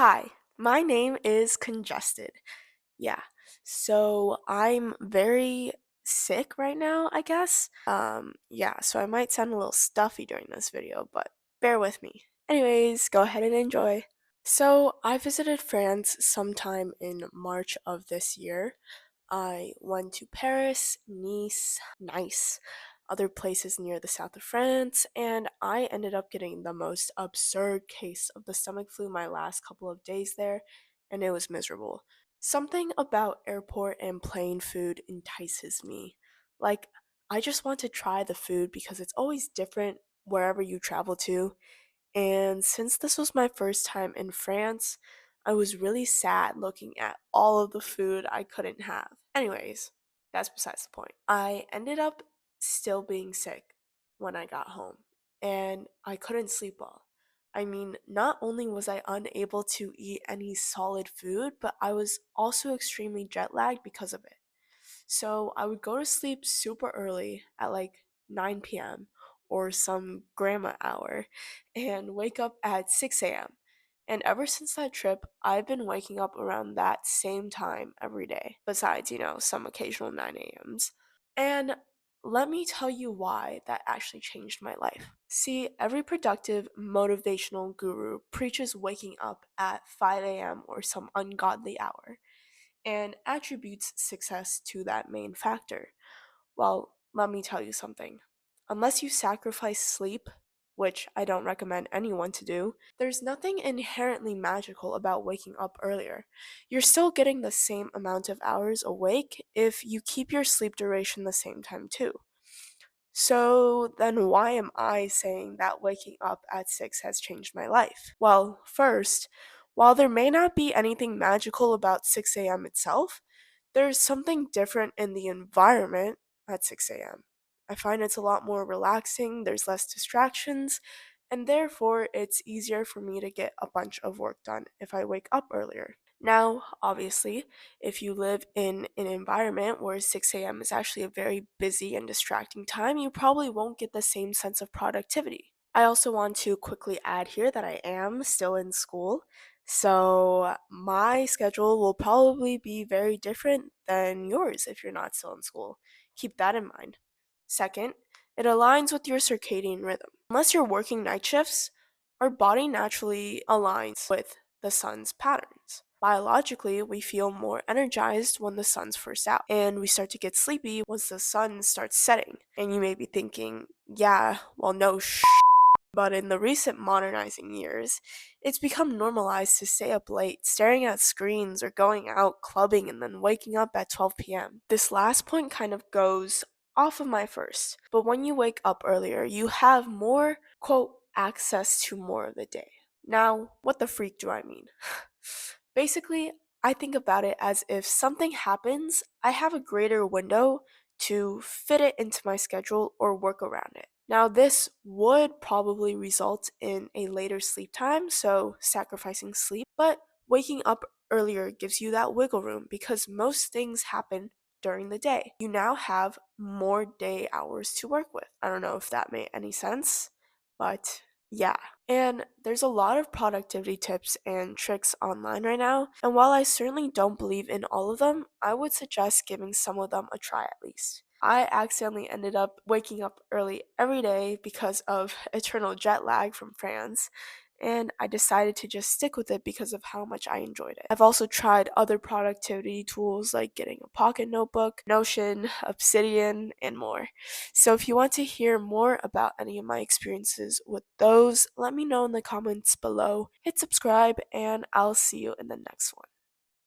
Hi, my name is Congested. Yeah, so I'm very sick right now, I guess. Yeah, so I might sound a little stuffy during this video, but bear with me. Anyways, go ahead and enjoy. So, I visited France sometime in March of this year. I went to Paris, Nice, other places near the south of France, and I ended up getting the most absurd case of the stomach flu my last couple of days there, and it was miserable. Something about airport and plane food entices me. Like, I just want to try the food because it's always different wherever you travel to, and since this was my first time in France, I was really sad looking at all of the food I couldn't have. Anyways, that's besides the point. I ended up still being sick when I got home, and I couldn't sleep well. I mean, not only was I unable to eat any solid food, but I was also extremely jet lagged because of it. So I would go to sleep super early at like 9 p.m. or some grandma hour and wake up at 6 a.m. And ever since that trip, I've been waking up around that same time every day, besides, some occasional 9 a.m.s. And let me tell you why that actually changed my life. See, every productive motivational guru preaches waking up at 5 a.m. or some ungodly hour and attributes success to that main factor. Well, let me tell you something. Unless you sacrifice sleep, which I don't recommend anyone to do, there's nothing inherently magical about waking up earlier. You're still getting the same amount of hours awake if you keep your sleep duration the same time too. So then why am I saying that waking up at 6 has changed my life? Well, first, while there may not be anything magical about 6 a.m. itself, there's something different in the environment at 6 a.m. I find it's a lot more relaxing, there's less distractions, and therefore it's easier for me to get a bunch of work done if I wake up earlier. Now, obviously, if you live in an environment where 6 a.m. is actually a very busy and distracting time, you probably won't get the same sense of productivity. I also want to quickly add here that I am still in school, so my schedule will probably be very different than yours if you're not still in school. Keep that in mind. Second, it aligns with your circadian rhythm. Unless you're working night shifts, our body naturally aligns with the sun's patterns. Biologically, we feel more energized when the sun's first out, and we start to get sleepy once the sun starts setting. And you may be thinking, yeah, well, no, but in the recent modernizing years, it's become normalized to stay up late, staring at screens or going out clubbing and then waking up at 12 p.m. This last point kind of goes off of my first, but when you wake up earlier, you have more, quote, access to more of the day. Now, what the freak do I mean? Basically, I think about it as if something happens, I have a greater window to fit it into my schedule or work around it. Now, this would probably result in a later sleep time, so sacrificing sleep, but waking up earlier gives you that wiggle room because most things happen during the day. You now have more day hours to work with. I don't know if that made any sense, but yeah. And there's a lot of productivity tips and tricks online right now, and while I certainly don't believe in all of them, I would suggest giving some of them a try at least. I accidentally ended up waking up early every day because of eternal jet lag from France, and I decided to just stick with it because of how much I enjoyed it. I've also tried other productivity tools like getting a pocket notebook, Notion, Obsidian, and more. So if you want to hear more about any of my experiences with those, let me know in the comments below. Hit subscribe, and I'll see you in the next one.